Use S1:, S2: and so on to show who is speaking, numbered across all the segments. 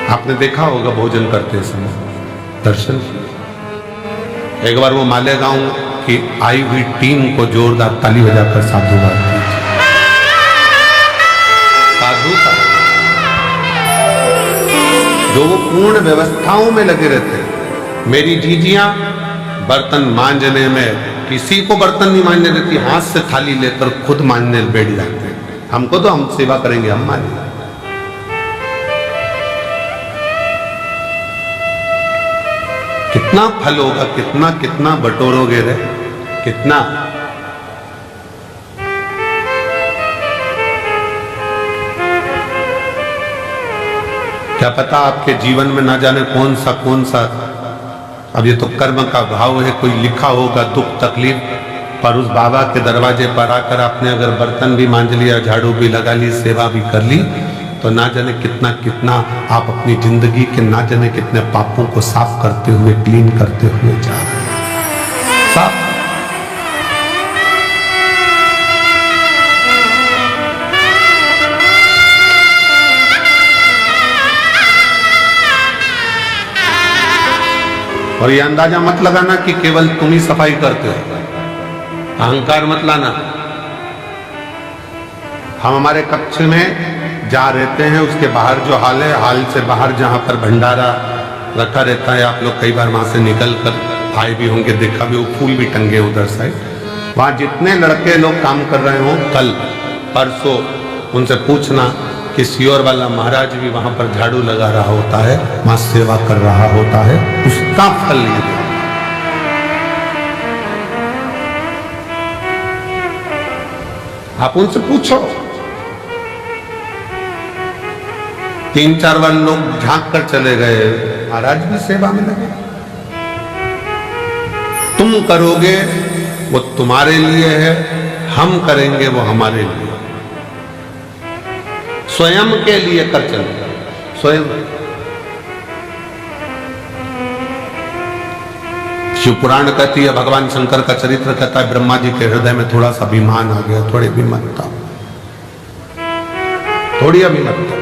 S1: आपने देखा होगा भोजन करते समय दर्शन किया। एक बार वो मालेगांव की आई हुई टीम को जोरदार ताली बजाकर साधुवाद दीजिए। साधु था जो वो पूर्ण व्यवस्थाओं में लगे रहते हैं। मेरी जीजियां बर्तन मांजने में किसी को बर्तन नहीं मांजने देती, हाथ से थाली लेकर खुद मांजने बैठ जाते हैं। हमको तो हम सेवा करेंगे, हम मांजेंगे। कितना फल होगा, कितना कितना बटोरोगे रे, कितना। क्या पता आपके जीवन में ना जाने कौन सा, अब ये तो कर्म का भाव है, कोई लिखा होगा दुख तकलीफ, पर उस बाबा के दरवाजे पर आकर आपने अगर बर्तन भी मांज लिया, झाड़ू भी लगा ली, सेवा भी कर ली, तो ना जाने कितना कितना आप अपनी जिंदगी के ना जाने कितने पापों को साफ करते हुए, क्लीन करते हुए जा रहे हैं। साफ। और ये अंदाजा मत लगाना कि केवल तुम ही सफाई करते हो, अहंकार मत लाना। हम हमारे कक्ष में जा रहते हैं, उसके बाहर जो हाल है, हाल से बाहर जहां पर भंडारा रखा रहता है, आप लोग कई बार वहां से निकल कर आए भी होंगे, देखा भी, वो फूल भी टंगे उधर साइड। वहां जितने लड़के लोग काम कर रहे हो कल परसों, उनसे पूछना कि सियोर वाला महाराज भी वहां पर झाड़ू लगा रहा होता है, वहां सेवा कर रहा होता है, उसका फल ये। आप उनसे पूछो। 3-4 बार लोग झांक कर चले गए, महाराज भी सेवा में लगे। तुम करोगे वो तुम्हारे लिए है, हम करेंगे वो हमारे लिए। स्वयं के लिए कर चले, स्वयं। शिव पुराण कहती है, भगवान शंकर का चरित्र कहता है, ब्रह्मा जी के हृदय में थोड़ा सा अभिमान आ गया, थोड़ी अभिमतता, थोड़ी अभिमतता।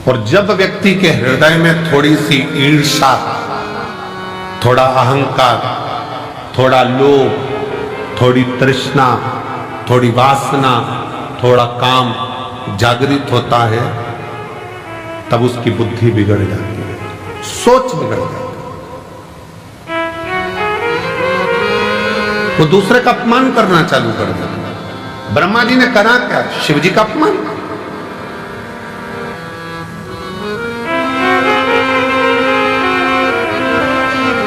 S1: और जब व्यक्ति के हृदय में थोड़ी सी ईर्ष्या, थोड़ा अहंकार, थोड़ा लोभ, थोड़ी तृष्णा, थोड़ी वासना, थोड़ा काम जागृत होता है, तब उसकी बुद्धि बिगड़ जाती है, सोच बिगड़ जाती है, वो दूसरे का अपमान करना चालू कर देता है। ब्रह्मा जी ने करा क्या? शिव जी का अपमान।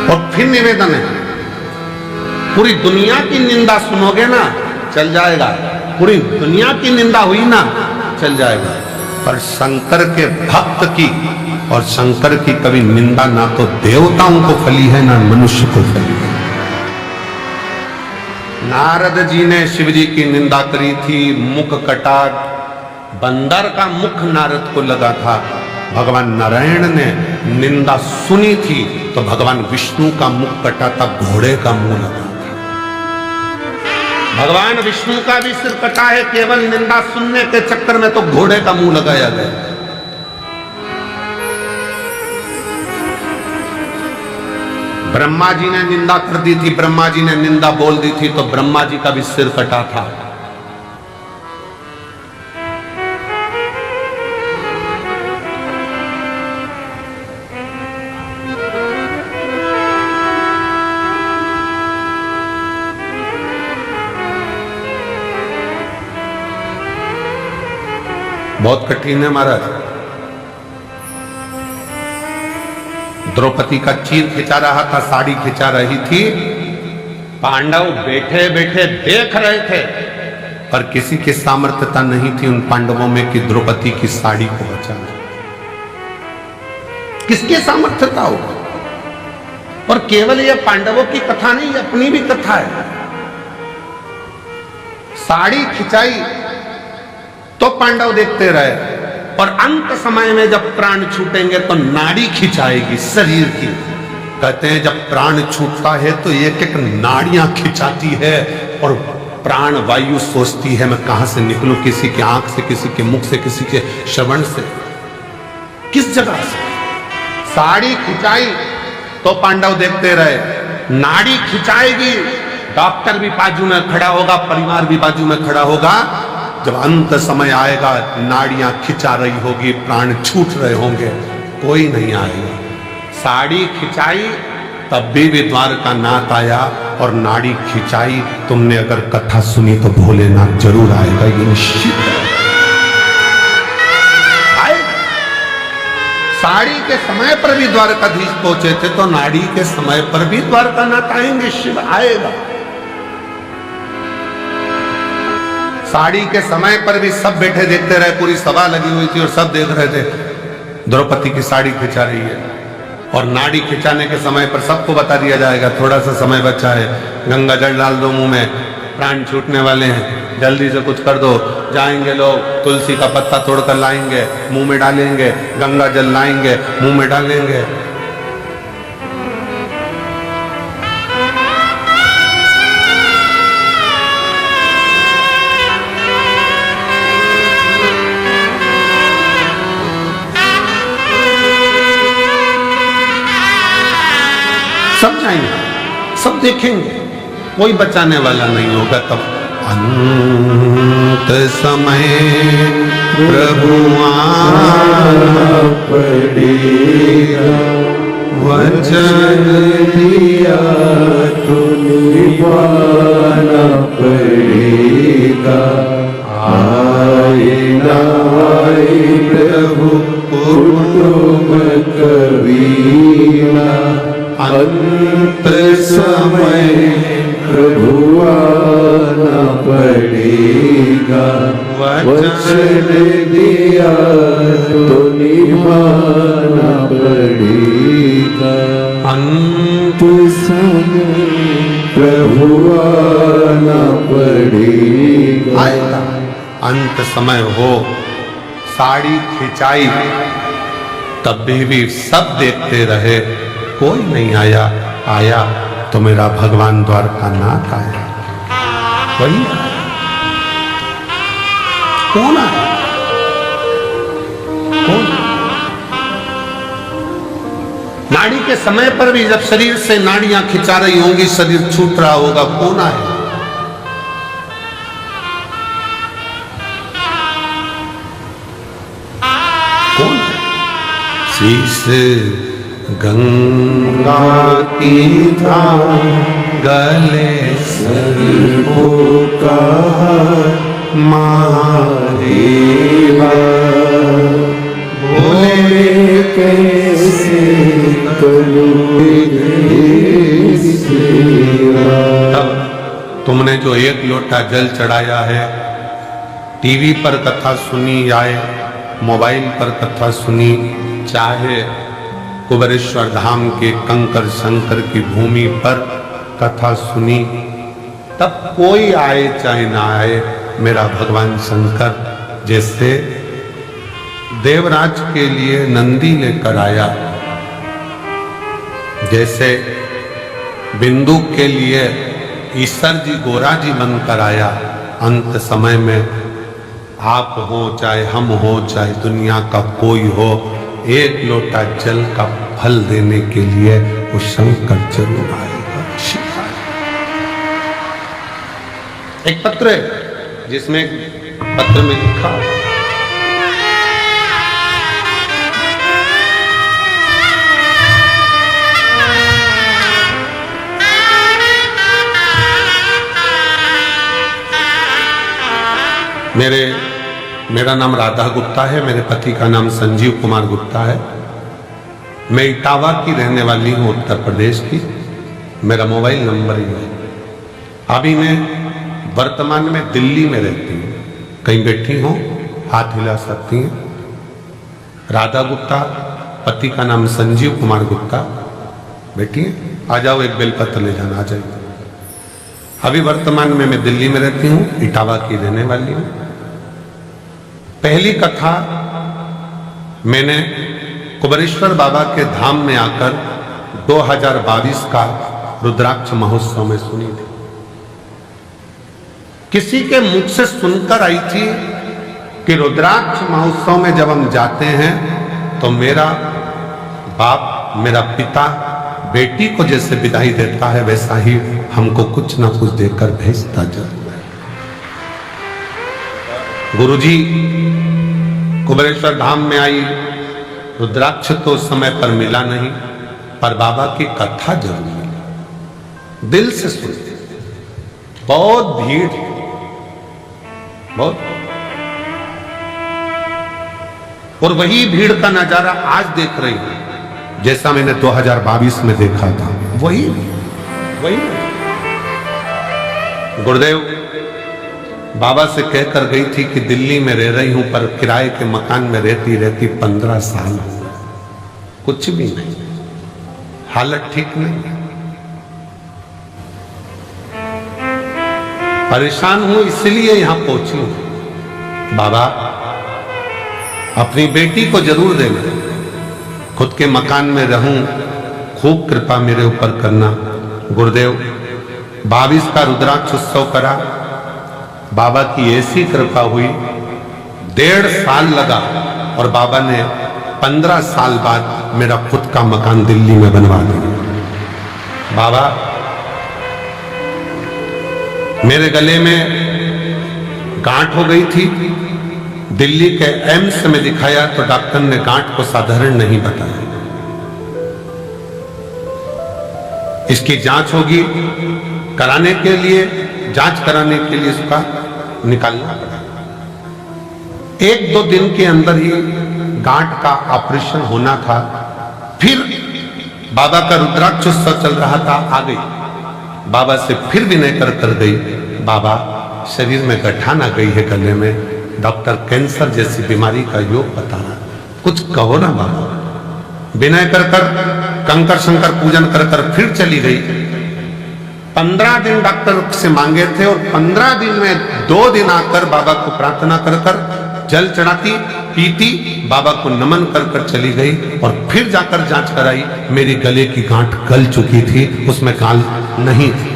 S1: और फिर निवेदन है, पूरी दुनिया की निंदा सुनोगे ना, चल जाएगा, पूरी दुनिया की निंदा हुई ना, चल जाएगा, पर शंकर के भक्त की और शंकर की कभी निंदा ना तो देवताओं को फली है, ना मनुष्य को फली है। नारद जी ने शिव जी की निंदा करी थी, मुख कटा, बंदर का मुख नारद को लगा था। भगवान नारायण ने निंदा सुनी थी तो भगवान विष्णु का मुख कटा था, घोड़े का मुंह लगा था। भगवान विष्णु का भी सिर कटा है, केवल निंदा सुनने के चक्कर में तो घोड़े का मुंह लगाया गया। ब्रह्मा जी ने निंदा कर दी थी, ब्रह्मा जी ने निंदा बोल दी थी तो ब्रह्मा जी का भी सिर कटा था। बहुत कठिन है महाराज। द्रौपदी का चीर खिंचा रहा था, साड़ी खिंचा रही थी, पांडव बैठे बैठे देख रहे थे, पर किसी की सामर्थ्यता नहीं थी उन पांडवों में कि द्रौपदी की साड़ी को बचाना। किसकी सामर्थ्यता होगी? और केवल यह पांडवों की कथा नहीं, अपनी भी कथा है। साड़ी खिंचाई तो पांडव देखते रहे, और अंत समय में जब प्राण छूटेंगे तो नाड़ी खिंचाएगी शरीर की। कहते हैं जब प्राण छूटता है तो एक एक नाड़ियां खिंचाती है और प्राण वायु सोचती है मैं कहां से निकलूं, किसी की आंख से, किसी के मुख से, किसी के श्रवण से, किस जगह से। साड़ी खिंचाई तो पांडव देखते रहे, नाड़ी खिंचाएगी, डॉक्टर भी बाजू में खड़ा होगा, परिवार भी बाजू में खड़ा होगा। जब अंत समय आएगा, नाड़ियां खिंचा रही होगी, प्राण छूट रहे होंगे, कोई नहीं आएगा। साड़ी खिंचाई तब भी द्वारका नाथ आया, और नाड़ी खिंचाई, तुमने अगर कथा सुनी तो भोलेनाथ जरूर आएगा, ये निश्चित है। साड़ी के समय पर भी द्वारकाधीश पहुंचे थे, तो नाड़ी के समय पर भी द्वारकानाथ आएंगे, शिव आएगा। साड़ी के समय पर भी सब बैठे देखते रहे, पूरी सभा लगी हुई थी और सब देख रहे थे द्रौपदी की साड़ी खिंचा रही है। और नाड़ी खिंचाने के समय पर सबको बता दिया जाएगा, थोड़ा सा समय बचा है, गंगा जल डाल दो मुंह में, प्राण छूटने वाले हैं, जल्दी से कुछ कर दो। जाएंगे लोग, तुलसी का पत्ता तोड़कर लाएंगे, मुंह में डालेंगे, गंगा जल लाएंगे, मुंह में डालेंगे। सब जाएंगे, सब देखेंगे, कोई बचाने वाला नहीं होगा। तब अंत समय प्रभु आना पड़ेगा, वचन दिया तो निभाना पड़ेगा। आए ना आए प्रभु कुटुंब कबीरा, अंत समय प्रभु आना पड़ेगा, वचन दिया तो निभाना पड़ेगा। अंत समय प्रभु आना पड़ेगा। आएगा, अंत समय हो, साड़ी खिंचाई तब भी सब देखते रहे, कोई नहीं आया। आया तो मेरा भगवान द्वारकानाथ आया। वही कौन आया? कौन? नाड़ी के समय पर भी जब शरीर से नाड़ियां खिंचा रही होंगी, शरीर छूट रहा होगा, कौन आया? कौन? शीश गंगा की था गले सर्वो का महादेवा, बोले कैसे करूं सेवा। तब तुमने जो एक लोटा जल चढ़ाया है, टीवी पर कथा सुनी या मोबाइल पर कथा सुनी, चाहे कुबेरेश्वर धाम के कंकर शंकर की भूमि पर कथा सुनी, तब कोई आए चाहे ना आए, मेरा भगवान शंकर जैसे देवराज के लिए नंदी लेकर आया, जैसे बिंदु के लिए ईश्वर जी गोरा जी बनकर आया, अंत समय में आप हो चाहे हम हो चाहे दुनिया का कोई हो, एक लोटा जल का फल देने के लिए वो शंकर जरूर आएगा। एक पत्र है जिसमें पत्र में लिखा, मेरा नाम राधा गुप्ता है, मेरे पति का नाम संजीव कुमार गुप्ता है। मैं इटावा की रहने वाली हूँ, उत्तर प्रदेश की। मेरा मोबाइल नंबर ये है। अभी मैं वर्तमान में दिल्ली में रहती हूँ, कहीं बैठी हूँ, हाथ हिला सकती हैं। राधा गुप्ता, पति का नाम संजीव कुमार गुप्ता। बेटी आ जाओ, एक बेलपत्र ले जाना, आ जाइए। अभी वर्तमान में मैं दिल्ली में रहती हूँ, इटावा की रहने वाली हूँ। पहली कथा मैंने कुबेरेश्वर बाबा के धाम में आकर 2022 का रुद्राक्ष महोत्सव में सुनी थी। किसी के मुख से सुनकर आई थी कि रुद्राक्ष महोत्सव में जब हम जाते हैं तो मेरा बाप, मेरा पिता बेटी को जैसे विदाई देता है वैसा ही हमको कुछ ना कुछ देकर भेजता जरूर है। गुरुजी कुबेरेश्वर धाम में आई, रुद्राक्ष तो उस समय पर मिला नहीं, पर बाबा की कथा जरूर मिली। दिल से सुनते, बहुत भीड़, बहुत, और वही भीड़ का नजारा आज देख रही हूं जैसा मैंने 2022 में देखा था। वही गुरुदेव बाबा से कहकर गई थी कि दिल्ली में रह रही हूं, पर किराए के मकान में रहती रहती 15 साल हो गए, कुछ भी नहीं, हालत ठीक नहीं, परेशान हूं, इसलिए यहां पहुंची हूं। बाबा अपनी बेटी को जरूर देना, खुद के मकान में रहूं, खूब कृपा मेरे ऊपर करना। गुरुदेव 22 का रुद्राक्ष उत्सव करा, बाबा की ऐसी कृपा हुई, 1.5 साल लगा और बाबा ने 15 साल बाद मेरा खुद का मकान दिल्ली में बनवा दिया। बाबा मेरे गले में गांठ हो गई थी, दिल्ली के एम्स में दिखाया तो डॉक्टर ने गांठ को साधारण नहीं बताया, इसकी जांच होगी, कराने के लिए, जांच कराने के लिए इसका निकालना पड़ा। 1-2 दिन के अंदर ही गांठ का ऑपरेशन होना था। फिर बाबा का रुद्राक्ष उत्सव चल रहा था, आ गई, बाबा से फिर विनय कर गई, बाबा शरीर में गठान आ गई है गले में, डॉक्टर कैंसर जैसी बीमारी का योग बता रहा, कुछ कहो ना बाबा। विनय कर कंकर शंकर पूजन कर फिर चली गई। 15 दिन डॉक्टर से मांगे थे और 15 दिन में 2 दिन आकर बाबा को प्रार्थना कर जल चढ़ाती, पीती, बाबा को नमन कर चली गई और फिर जाकर जांच कराई, मेरी गले की गांठ गल चुकी थी, उसमें काल नहीं थी।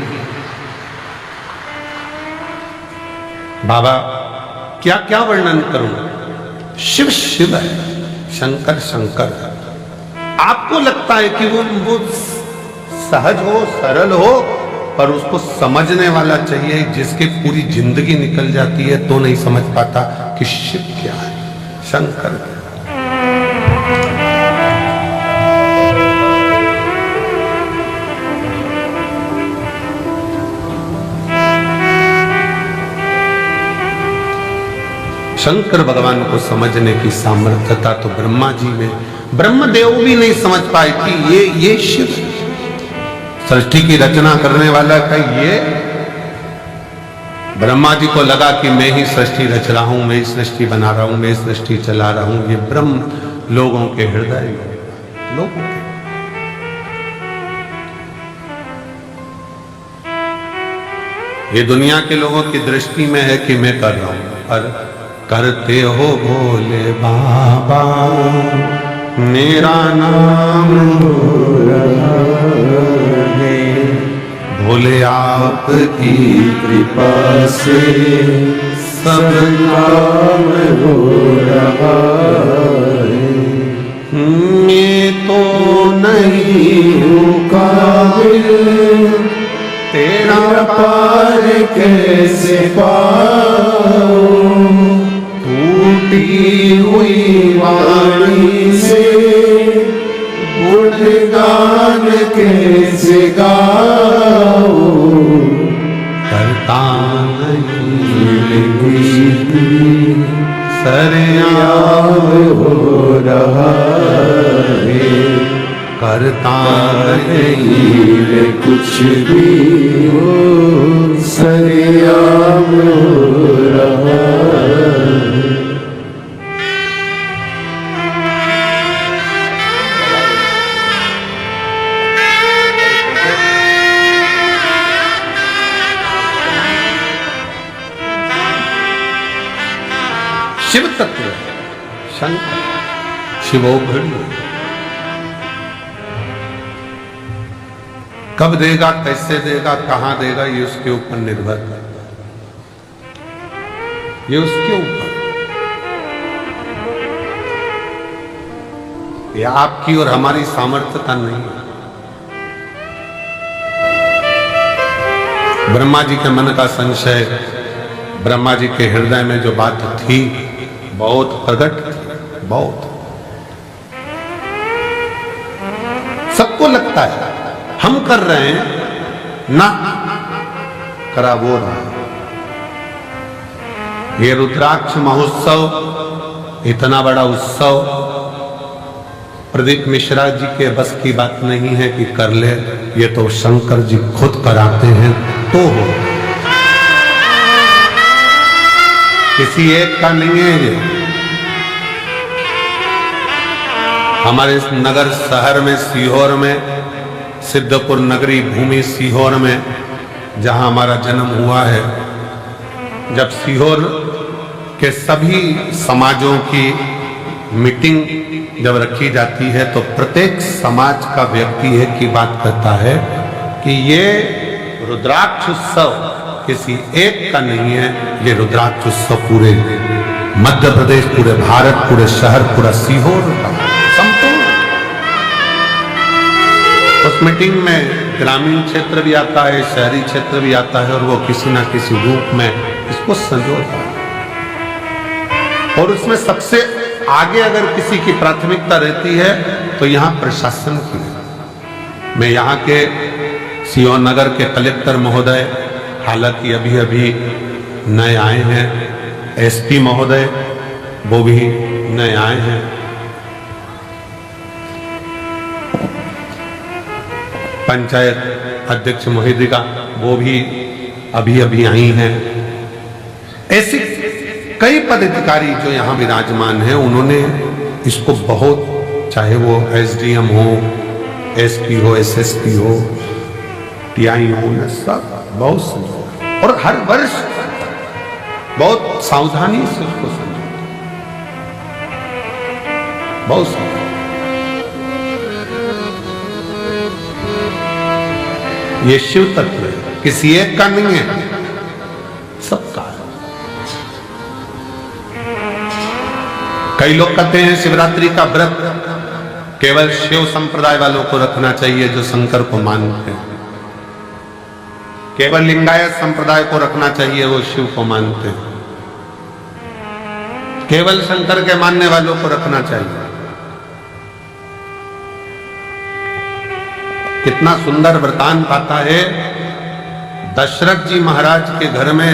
S1: बाबा क्या क्या वर्णन करूं, शिव शिव है, शंकर शंकर है। आपको लगता है कि वो सहज हो, सरल हो, पर उसको समझने वाला चाहिए, जिसकी पूरी जिंदगी निकल जाती है तो नहीं समझ पाता कि शिव क्या है, शंकर क्या है। शंकर भगवान को समझने की सामर्थ्यता तो ब्रह्मा जी में, ब्रह्मदेव भी नहीं समझ पाए कि ये शिव सृष्टि की रचना करने वाला का ये। ब्रह्मा जी को लगा कि मैं ही सृष्टि रच रहा हूं, मैं ही सृष्टि बना रहा हूं, मैं ही सृष्टि चला रहा हूं। ये ब्रह्म लोगों के हृदय में, लोगों के, ये दुनिया के लोगों की दृष्टि में है कि मैं कर रहा हूं, पर करते हो भोले बाबा, मेरा नाम भोले आपकी कृपा से सब काम हो रहा है। मैं तो नहीं हूँ काबिल, तेरा पार कैसे पाऊं, टूटी हुई वाणी से गुणगान कैसे गाऊं, करता नहीं सरेआम हो रहा है, करता नहीं कुछ भी हो, सरेआम हो रहा है। शिव तत्व शंकर, शिवोघड़ी, कब देगा, कैसे देगा, कहां देगा, ये उसके ऊपर निर्भर करता है। ये उसके ऊपर, ये आपकी और हमारी सामर्थ्यता नहीं है। ब्रह्मा जी के मन का संशय, ब्रह्मा जी के हृदय में जो बात थी बहुत प्रकट थी, बहुत। सबको लगता है हम कर रहे हैं ना, करा वो रहा। ये रुद्राक्ष महोत्सव इतना बड़ा उत्सव प्रदीप मिश्रा जी के बस की बात नहीं है कि कर ले, ये तो शंकर जी खुद कराते हैं तो हो, किसी एक का नहीं है ये। हमारे इस नगर शहर में, सीहोर में, सिद्धपुर नगरी भूमि सीहोर में जहां हमारा जन्म हुआ है, जब सीहोर के सभी समाजों की मीटिंग जब रखी जाती है तो प्रत्येक समाज का व्यक्ति एक ही बात कहता है कि ये रुद्राक्ष उत्सव किसी एक का नहीं है, ये रुद्राक्ष उत्सव पूरे मध्य प्रदेश, पूरे भारत, पूरे शहर, पूरा सीहोर का संपूर्ण। उस मीटिंग में ग्रामीण क्षेत्र भी आता है, शहरी क्षेत्र भी आता है और वो किसी ना किसी रूप में इसको संजोता है। और उसमें सबसे आगे अगर किसी की प्राथमिकता रहती है तो यहाँ प्रशासन की। मैं यहाँ के सीहोर नगर के कलेक्टर महोदय, हालांकि अभी अभी नए आए हैं, एसपी महोदय वो भी नए आए हैं, पंचायत अध्यक्ष मोहिदिका वो भी अभी अभी आई हैं। ऐसी कई पदाधिकारी जो यहाँ विराजमान हैं, उन्होंने इसको बहुत, चाहे वो एसडीएम हो, एसपी हो, एसएसपी हो, टीआई हो, सब बहुत, और हर वर्ष बहुत सावधानी से उसको समझो, बहुत सावधानी। ये शिव तत्व है, किसी एक का नहीं है, सबका है। कई लोग कहते हैं शिवरात्रि का व्रत केवल शिव संप्रदाय वालों को रखना चाहिए जो शंकर को मानते हैं, केवल लिंगायत संप्रदाय को रखना चाहिए वो शिव को मानते हैं, केवल शंकर के मानने वालों को रखना चाहिए। कितना सुंदर वृतांत आता है। दशरथ जी महाराज के घर में,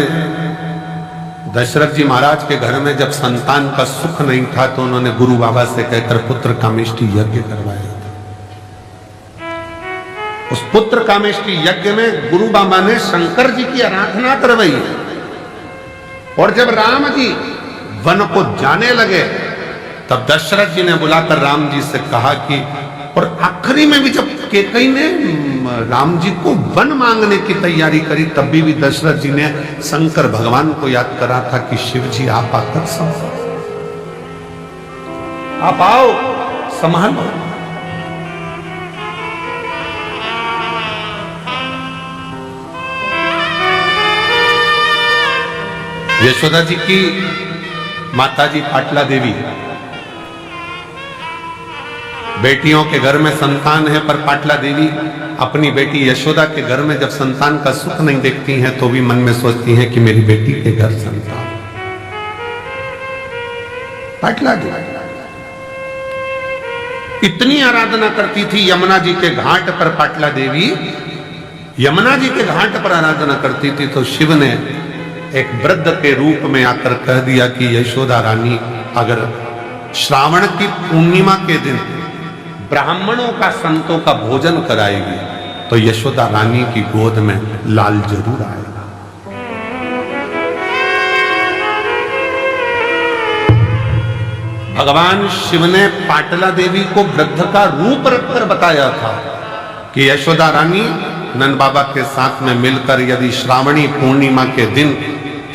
S1: दशरथ जी महाराज के घर में जब संतान का सुख नहीं था तो उन्होंने गुरु बाबा से कहकर पुत्र कामेष्टि यज्ञ करवाया। उस पुत्र कामेष्टि यज्ञ में गुरु बाबा ने शंकर जी की आराधना करवाई। और जब राम जी वन को जाने लगे तब दशरथ जी ने बुलाकर राम जी से कहा कि, और आखिरी में भी जब कैकेयी ने राम जी को वन मांगने की तैयारी करी तब भी दशरथ जी ने शंकर भगवान को याद करा था कि शिव जी आप आकर संभालो, आप आओ संभालो। यशोदा जी की माताजी पाटला देवी, बेटियों के घर में संतान है, पर पाटला देवी अपनी बेटी यशोदा के घर में जब संतान का सुख नहीं देखती हैं तो भी मन में सोचती हैं कि मेरी बेटी के घर संतान। पाटला देवी इतनी आराधना करती थी यमुना जी के घाट पर। पाटला देवी यमुना जी के घाट पर आराधना करती थी तो शिव ने एक वृद्ध के रूप में आकर कह दिया कि यशोदा रानी अगर श्रावण की पूर्णिमा के दिन ब्राह्मणों का, संतों का भोजन कराएगी तो यशोदा रानी की गोद में लाल जरूर आएगा। भगवान शिव ने पाटला देवी को वृद्ध का रूप रखकर बताया था कि यशोदा रानी नंद बाबा के साथ में मिलकर यदि श्रावणी पूर्णिमा के दिन,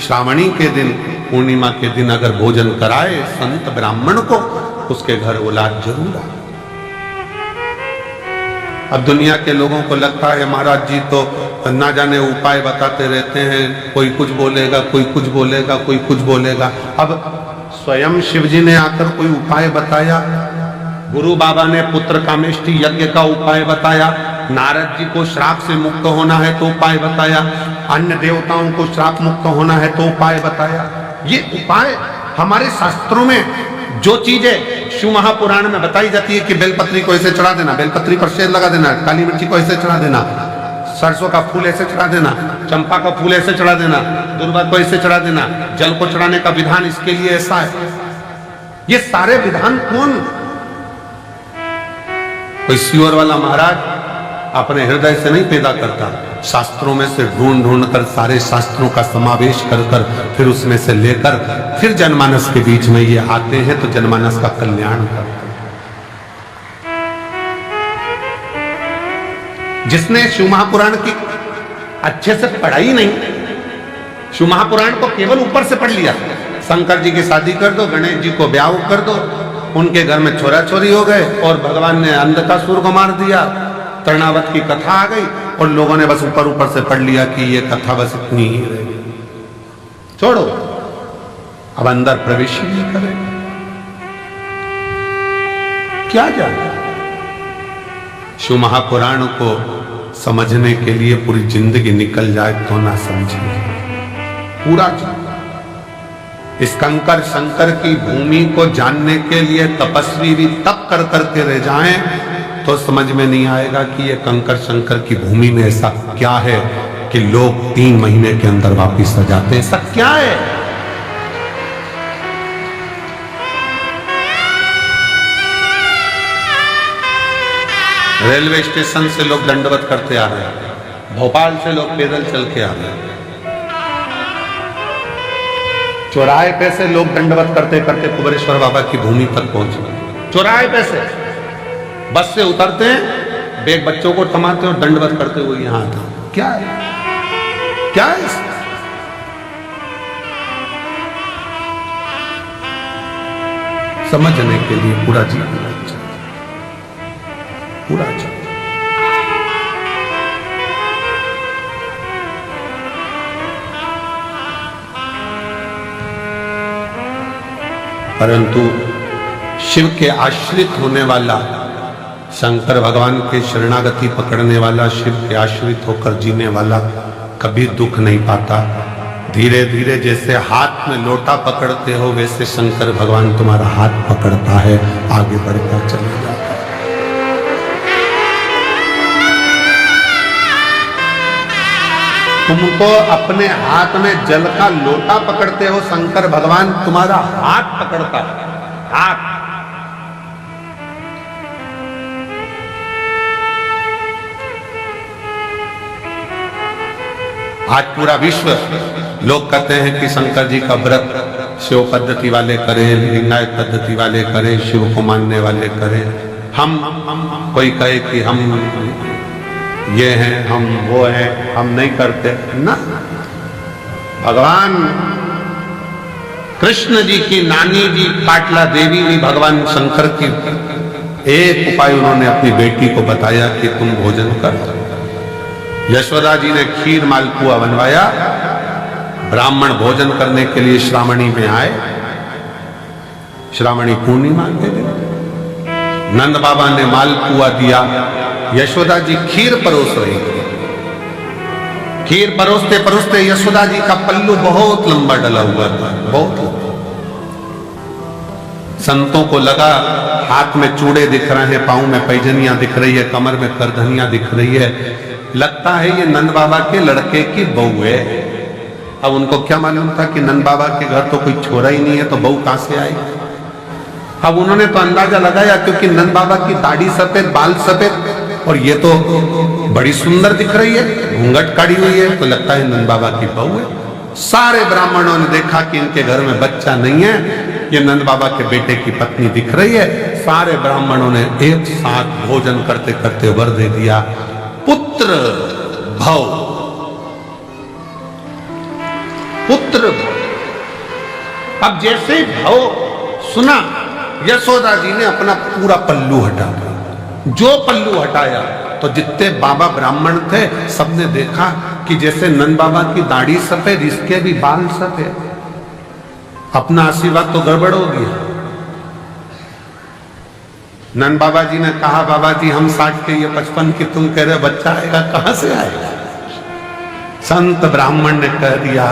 S1: श्रावणी के दिन, पूर्णिमा के दिन अगर भोजन कराए संत ब्राह्मण को, उसके घर औलाद जरूर आए। अब दुनिया के लोगों को लगता है महाराज जी तो ना जाने उपाय बताते रहते हैं, कोई कुछ बोलेगा, कोई कुछ बोलेगा, कोई कुछ बोलेगा। अब स्वयं शिव जी ने आकर कोई उपाय बताया, गुरु बाबा ने पुत्र कामेष्टि यज्ञ का उपाय बताया, नारद जी को श्राप से मुक्त होना है तो उपाय बताया, अन्य देवताओं को श्राप मुक्त होना है तो उपाय बताया। ये उपाय हमारे शास्त्रों में जो चीजें शिव महापुराण में बताई जाती है कि बेलपत्री को ऐसे चढ़ा देना, बेलपत्री पर शेर लगा देना, काली मिर्ची को ऐसे चढ़ा देना, सरसों का फूल ऐसे चढ़ा देना, चंपा का फूल ऐसे चढ़ा देना, दुर्वा को ऐसे चढ़ा देना, जल को चढ़ाने का विधान इसके लिए ऐसा है। ये सारे विधान कौन? कोई सियोर वाला महाराज अपने हृदय से नहीं पैदा करता, शास्त्रों में से ढूंढ ढूंढ कर सारे शास्त्रों का समावेश कर कर फिर उसमें से लेकर फिर जनमानस के बीच में ये आते हैं तो जनमानस का कल्याण करते हैं। जिसने शिव महापुराण की अच्छे से पढ़ाई नहीं, शिव महापुराण को केवल ऊपर से पढ़ लिया, शंकर जी की शादी कर दो, गणेश जी को ब्याह कर दो, उनके घर में छोरा छोरी हो गए और भगवान ने अंधकासुर को मार दिया, तृणावत की कथा आ गई और लोगों ने बस ऊपर ऊपर से पढ़ लिया कि ये कथा बस इतनी ही रहेगी। छोड़ो, अब अंदर प्रवेश ही नहीं करे, क्या जाने। शिव महापुराण को समझने के लिए पूरी जिंदगी निकल जाए तो ना समझे पूरा। इस कंकर शंकर की भूमि को जानने के लिए तपस्वी भी तप कर करके रह जाएं तो समझ में नहीं आएगा कि ये कंकर शंकर की भूमि में ऐसा क्या है कि लोग 3 महीने के अंदर वापिस आ जाते हैं। ऐसा क्या है? रेलवे स्टेशन से लोग दंडवत करते आ रहे हैं, भोपाल से लोग पैदल चल के आ रहे हैं, चौराहे पे से लोग दंडवत करते करते कुबेरेश्वर बाबा की भूमि तक पहुंच गए। चौराहे पे से बस से उतरते हैं, बेग बच्चों को थमाते और दंडवत करते हुए यहां आता। क्या है? क्या है? समझने के लिए पूरा जीवन पूरा जीवन। परंतु शिव के आश्रित होने वाला, शंकर भगवान के शरणागति पकड़ने वाला, शिव के आश्रित होकर जीने वाला कभी दुख नहीं पाता। धीरे धीरे जैसे हाथ में लोटा पकड़ते हो वैसे शंकर भगवान तुम्हारा हाथ पकड़ता है, आगे बढ़ता चले जाता है। तुमको अपने हाथ में जल का लोटा पकड़ते हो, शंकर भगवान तुम्हारा हाथ पकड़ता है, हाथ। आज पूरा विश्व लोग कहते हैं कि शंकर जी का व्रत शिव पद्धति वाले करें, लिंगायत पद्धति वाले करें, शिव को मानने वाले करें। हम कोई कहे कि हम ये हैं, हम वो हैं, हम नहीं करते ना। भगवान कृष्ण जी की नानी जी पाटला देवी भी भगवान शंकर की एक उपाय उन्होंने अपनी बेटी को बताया कि तुम भोजन कर। यशोदा जी ने खीर मालपुआ बनवाया, ब्राह्मण भोजन करने के लिए श्रावणी में आए, श्रावणी पूर्णिमा के दिन नंद बाबा ने मालपुआ दिया, यशोदा जी खीर परोस रही थी। खीर परोसते परोसते यशोदा जी का पल्लू बहुत लंबा डला हुआ था, बहुत लंबा। संतों को लगा हाथ में चूड़े दिख रहे हैं, पांव में पैजनियां दिख रही है, कमर में करधनियां दिख रही है, लगता है ये नंद बाबा के लड़के की बहू है। अब उनको क्या मालूम था कि नंद बाबा के घर तो कोई छोरा ही नहीं है, तो बहू कहां से आई। अब उन्होंने तो अंदाजा लगाया क्योंकि नंद बाबा की दाढ़ी सफेद, बाल सफेद और ये तो बड़ी सुंदर दिख रही है, घूंघट काढ़ी हुई है, तो लगता है नंद बाबा की बहू है। सारे ब्राह्मणों ने देखा कि इनके घर में बच्चा नहीं है, ये नंद बाबा के बेटे की पत्नी दिख रही है। सारे ब्राह्मणों ने एक साथ भोजन करते करते वर दे दिया, पुत्र भव, पुत्र भव। अब जैसे भव सुना, यशोदा जी ने अपना पूरा पल्लू हटा दिया। जो पल्लू हटाया तो तो जितने बाबा ब्राह्मण थे सबने देखा कि जैसे नंद बाबा की दाढ़ी सफेद, इसके भी बाल सफेद। अपना आशीर्वाद तो गड़बड़ हो गया। नंद बाबा जी ने कहा, बाबा जी हम 60 के, ये 55 की, तुम कह रहे बच्चा आएगा, कहां से आएगा? संत ब्राह्मण ने कह दिया,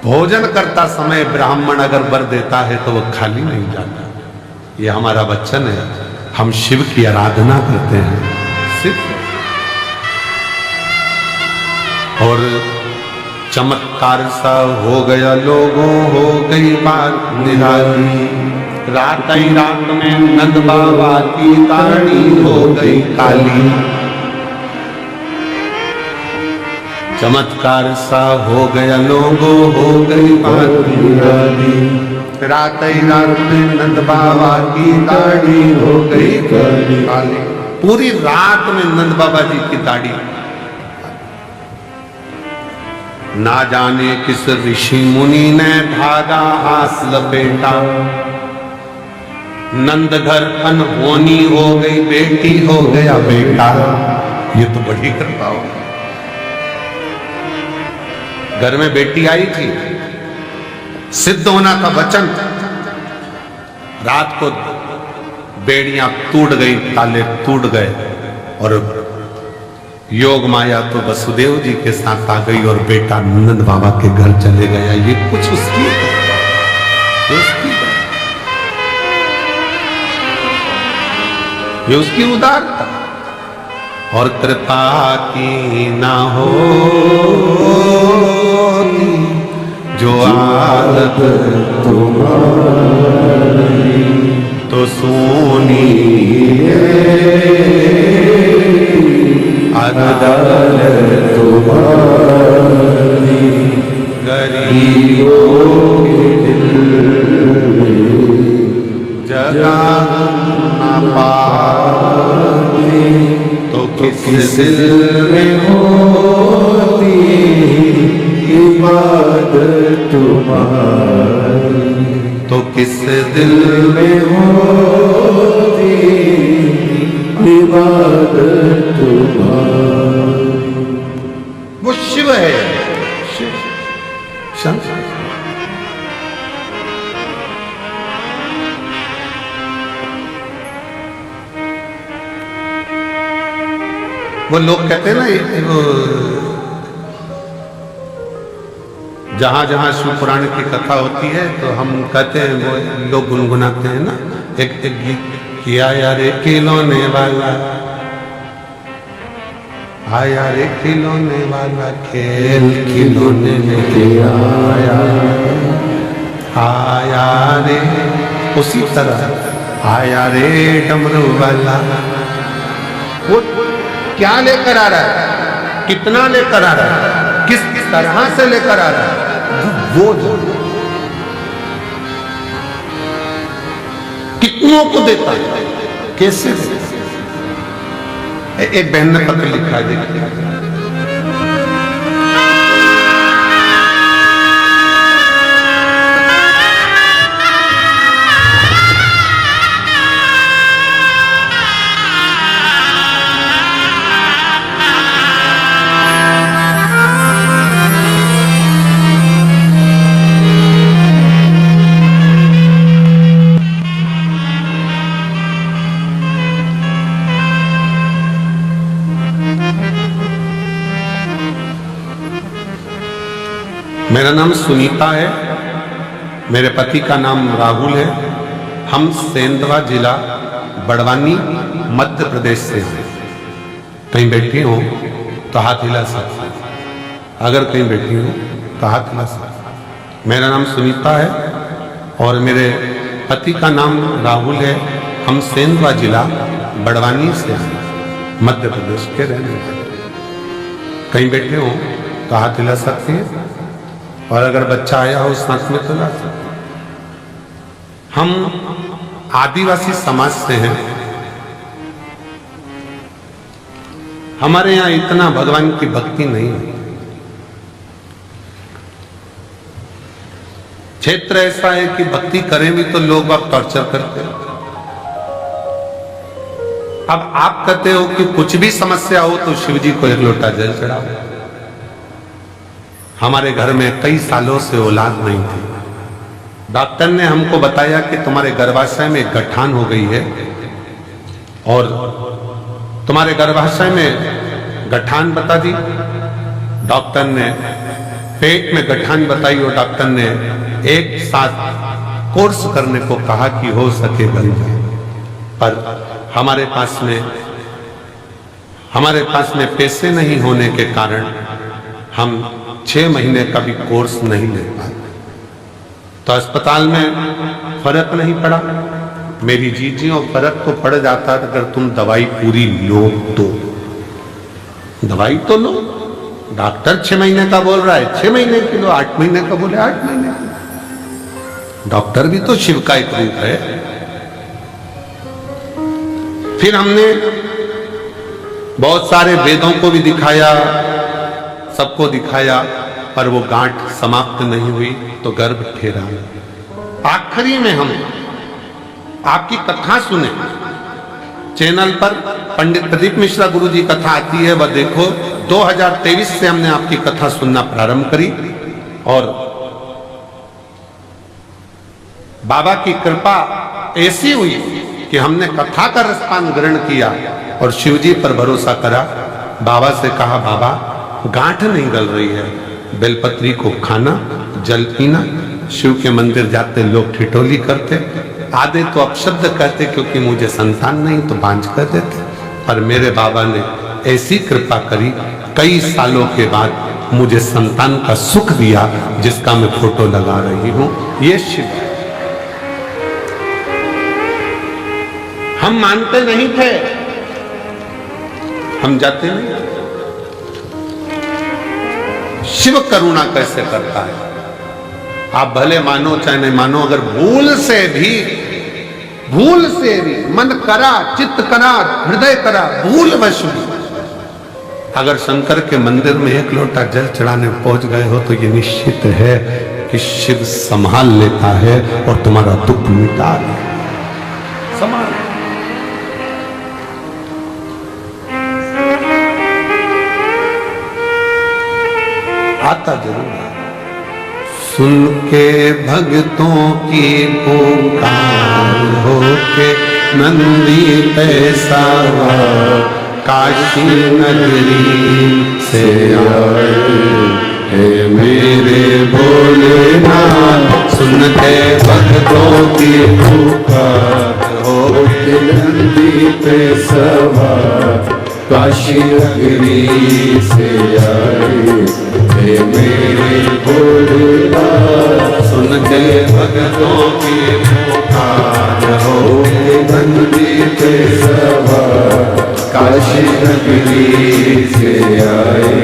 S1: भोजन करता समय ब्राह्मण अगर वर देता है तो वो खाली नहीं जाता। ये हमारा वचन है, हम शिव की आराधना करते हैं सिर्फ। और चमत्कार सा हो गया, लोगों हो गई बात निराली। रात ही रात में नंद बाबा की दाढ़ी हो गई काली। चमत्कार सा हो गया, लोगों हो गई बात निराली। रात ही रात में नंद बाबा की दाढ़ी हो गई काली। पूरी रात में नंद बाबा जी की दाढ़ी। ना जाने किस ऋषि मुनि ने धागा हाथ लपेटा। नंद घर अनहोनी हो गई, बेटी हो गया बेटा। ये तो बड़ी कृपा हो। घर में बेटी आई थी, सिद्ध होना था वचन। रात को बेड़ियां टूट गई, ताले टूट गए और योग माया तो वसुदेव जी के साथ आ गई और बेटा नंद बाबा के घर चले गया। ये कुछ उसकी ये उसकी उदारता और कृपा की ना हो जो आदत तुम्हारी तो सोनी अदालत तुम्हारी। गरीबों के दिल जगह न पाते तो किस दिल में होती इबादत तुम्हारी। तो किस दिल में होती इबादत तुम्हारी। वो शिव है, शिव शंकर। वो लोग कहते हैं ना, वो जहां जहां शिव पुराण की कथा होती है तो हम कहते हैं, वो लोग गुनगुनाते हैं ना, एक गीत किया यार खिलौने वाला, आया रे खिलौने वाला, खेल खिलौने लेके आया, आया रे। उसी तरह आया रे डमरू वाला। वो क्या लेकर आ रहा है, कितना लेकर आ रहा है, किस तरह से लेकर आ रहा है, वो कितनों को देता है, कैसे देता है। एक बहन ने पत्र लिखा है, देखिए। मेरा नाम सुनीता है, मेरे पति का नाम राहुल है। हम सेंधवा जिला बड़वानी मध्य प्रदेश से हैं। कहीं बैठी हो तो हाथ हिला सकते, अगर कहीं बैठी हो तो हाथ हिला सकते। मेरा नाम सुनीता है और मेरे पति का नाम राहुल है। हम सेंधवा जिला बड़वानी से हैं, मध्य प्रदेश के रहने वाले। कहीं बैठे हो तो हाथ हिला सकते हैं और अगर बच्चा आया हो साथ में तो ला सकते। हम आदिवासी समाज से हैं। हमारे यहाँ इतना भगवान की भक्ति नहीं है। क्षेत्र ऐसा है कि भक्ति करें भी तो लोग अब टॉर्चर करते हैं। अब आप कहते हो कि कुछ भी समस्या हो तो शिव जी को एक लोटा जल चढ़ाओ। हमारे घर में कई सालों से औलाद नहीं थी। डॉक्टर ने हमको बताया कि तुम्हारे गर्भाशय में गठान हो गई है और तुम्हारे गर्भाशय में गठान बता दी। डॉक्टर ने पेट में गठान बताई और डॉक्टर ने एक साथ कोर्स करने को कहा कि हो सके बन जाए, पर हमारे पास में पैसे नहीं होने के कारण हम 6 महीने का भी कोर्स नहीं ले पाए। तो अस्पताल में फर्क नहीं पड़ा। मेरी जीजियों फर्क तो पड़ जाता अगर तुम दवाई पूरी लो तो। दवाई तो लो, डॉक्टर 6 महीने का बोल रहा है 6 महीने की लो, 8 महीने का बोले 8 महीने की। डॉक्टर भी तो शिव का एक रूप है। फिर हमने बहुत सारे वेदों को भी दिखाया, सबको दिखाया, पर वो गांठ समाप्त नहीं हुई तो गर्भ ठेरा। आखिरी में हम आपकी कथा सुने चैनल पर, पंडित प्रदीप मिश्रा गुरु जी कथा आती है, वह देखो 2023 से हमने आपकी कथा सुनना प्रारंभ करी और बाबा की कृपा ऐसी हुई कि हमने कथा का रसपान ग्रहण किया और शिव जी पर भरोसा करा। बाबा से कहा बाबा गांठ नहीं गल रही है, बेलपत्री को खाना, जल पीना। शिव के मंदिर जाते लोग ठिठोली करते, आधे तो अपशब्द कहते क्योंकि मुझे संतान नहीं तो बांझ कर देते, पर मेरे बाबा ने ऐसी कृपा करी, कई सालों के बाद मुझे संतान का सुख दिया जिसका मैं फोटो लगा रही हूं। ये शिव। हम मानते नहीं थे, हम जाते नहीं। शिव करुणा कैसे करता है आप भले मानो चाहे नहीं मानो, अगर भूल से भी मन करा, चित्त करा, हृदय करा, भूलवश भी अगर शंकर के मंदिर में एक लोटा जल चढ़ाने पहुंच गए हो तो ये निश्चित है कि शिव संभाल लेता है और तुम्हारा दुख मिटा देता। संभाल। आता जरूर है। सुन के भक्तों की पुकार होके नंदी पे सवार काशी नगरी से आए हे मेरे भोलेनाथ। सुन के भक्तों की पुकार होके नंदी पे सवार काशी नगरी से आए हे मेरे भोलेनाथ। सुन के भक्तों की पुकार होके नंदी पे सवार काशी नगरी से आए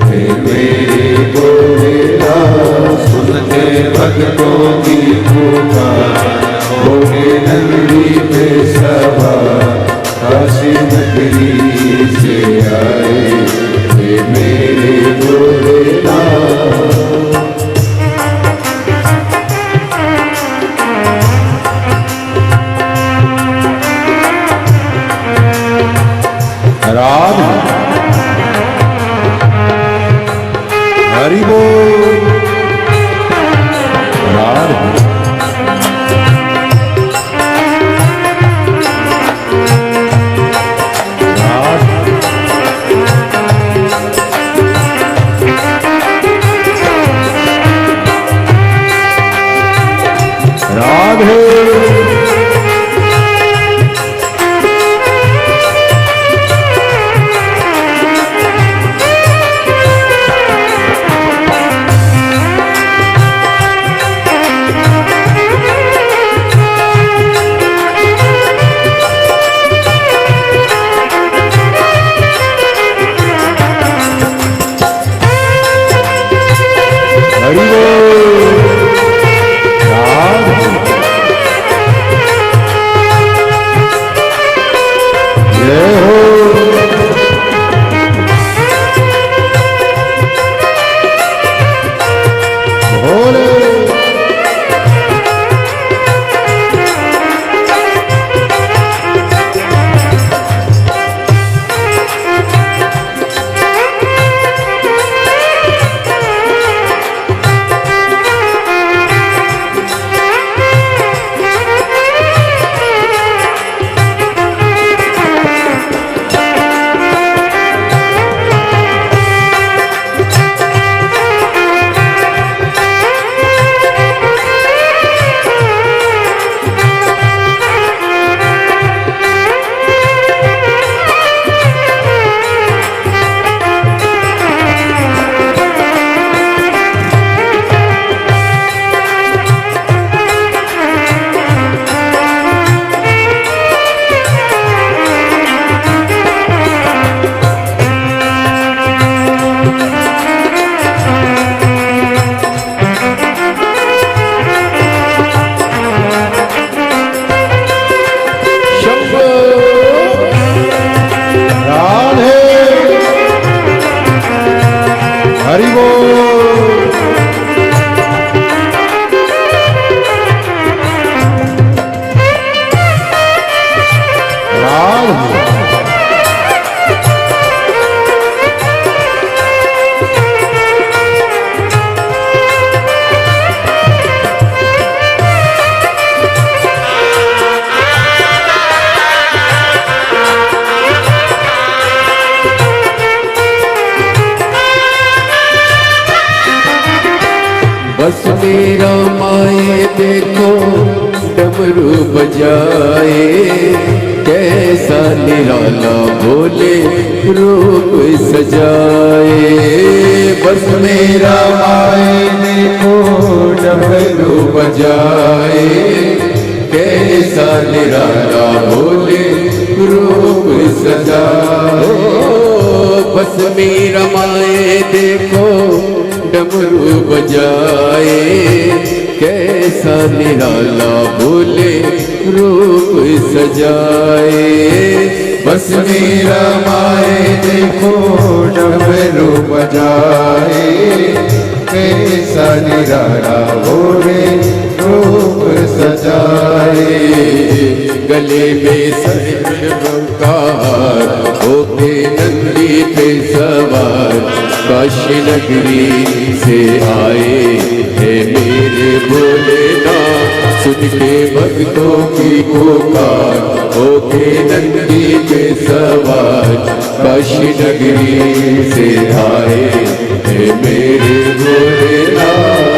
S1: हे मेरे भोलेनाथ। सुन के भक्तों की पुकार होके नंदी पे सवार काशी नगरी से आए हे मेरे भोलेनाथ। राधे हरि बोल। राधे
S2: रमाए देखो डमरू बजाए, कैसा निराला भोले रूप सजाए। बस मेरा माए देखो डमरू बजाए, कैसा निराला भोले रूप सजाए। बस मेरा माए देखो डमरू बजाए, कैसा निराला भोले रूप सजाए। बस मेरा माए देखो डमरू बजाए, कैसा निराला भोले रूप सजाए। गले में सरकार होके नंदी पे सवार, काशी नगरी से आए है मेरे भोलेनाथ। सुन के भक्तों की पुकार होके नंदी पे सवार, काशी नगरी से आए है मेरे भोलेनाथ।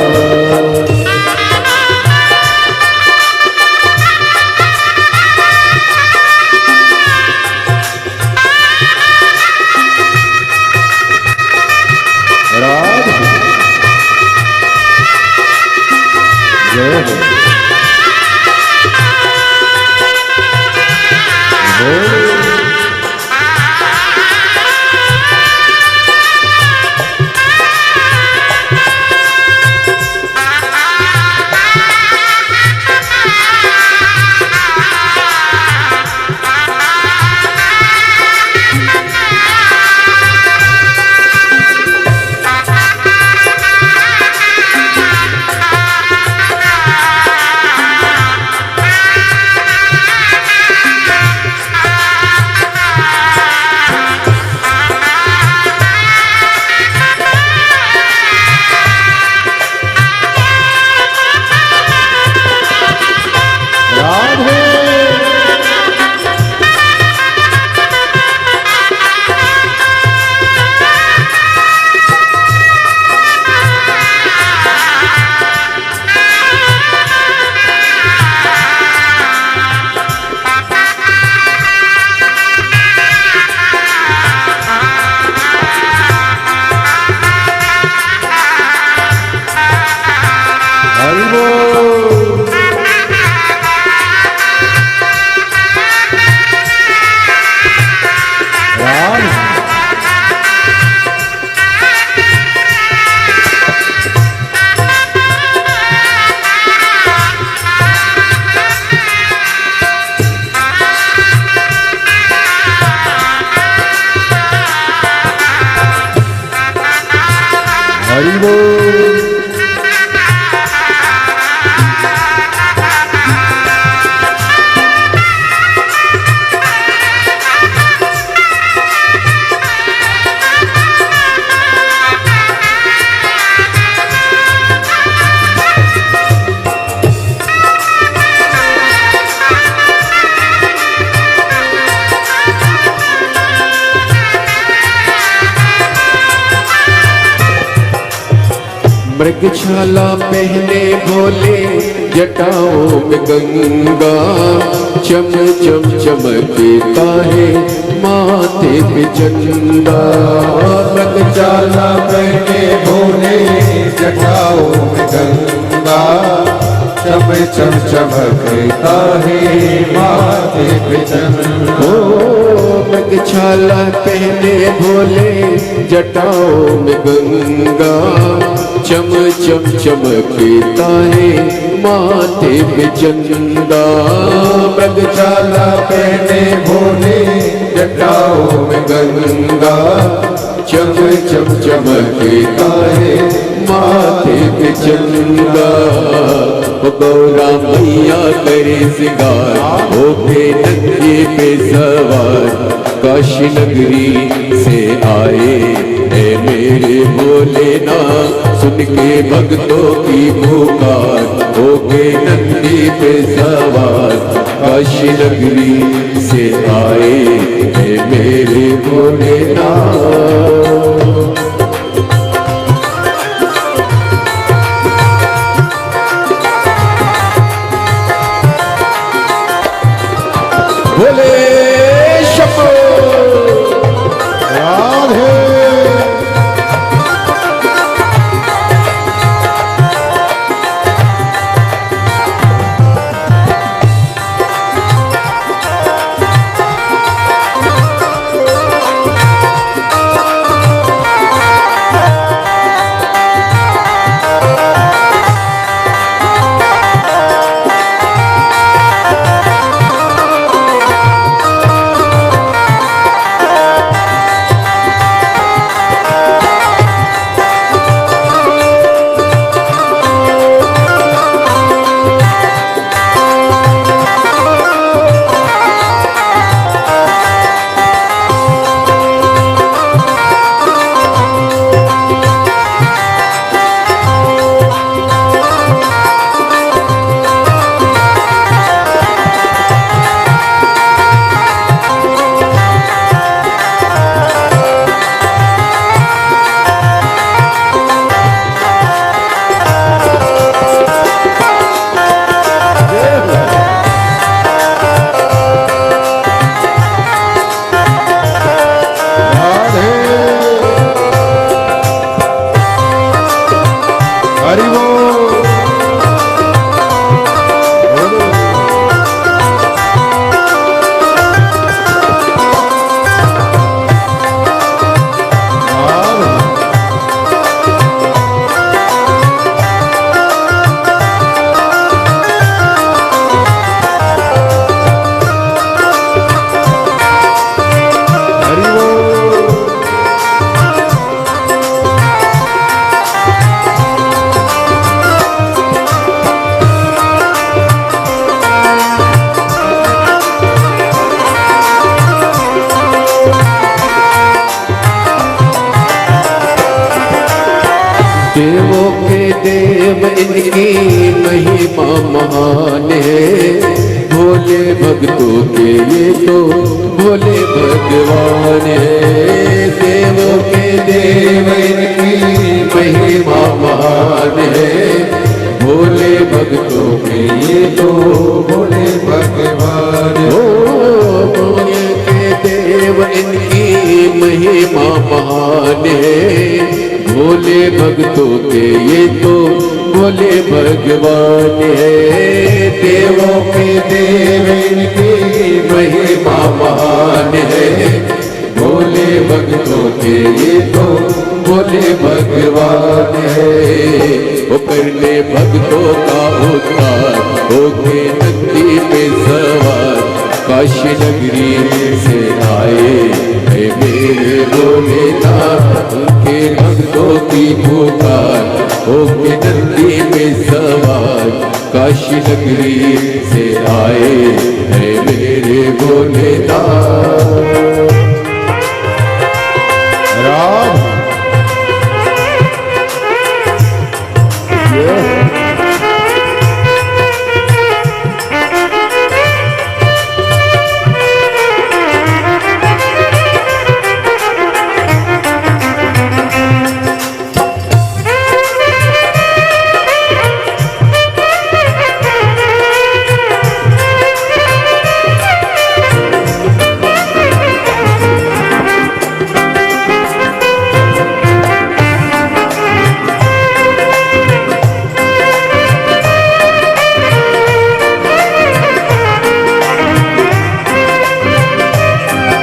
S2: मृगशाला पहने भोले जटाओं में गंगा, चम चम चमकता है माथे पे चंदा। मृगशाला पहने भोले जटाओं में गंगा, चम चम चमकता है माथे पे चंदा। मृगशाला पहने भोले जटाओं में गंगा, चम चम चमकता है माथे पे चंदा। मृगशाला पहने भोले जटाओं में गंगा, चम चम चमकता है माथे पे चंदा। गौरा मैया करे सिंगार होके नंदी पे सवार, काशी नगरी से आए है मेरे भोलेनाथ। सुन के भक्तों की पुकार होके नंदी पे सवार, काशी नगरी से आए है मेरे भोलेनाथ। देव इनकी महिमा महान है, भोले भक्तों के ये तो भोले भगवान है। देवों के देव इनकी महिमा महान है, भोले भक्तों के ये तो भोले भगवान हो। भोले के देव इनकी महिमा महान है, भोले भक्तों के ये तो भोले भगवान है। देवों के देव इनकी महिमा महान है, भोले भक्तों के ये तो भोले भगवान है। वो करने भक्तों का उद्धार होके नंदी पे सवार, काशी नगरी से आए है मेरे भोलेनाथ। उनके भक्तों की पुकार होके नंदी पे सवार, काशी नगरी से आए है मेरे भोलेनाथ।
S1: राम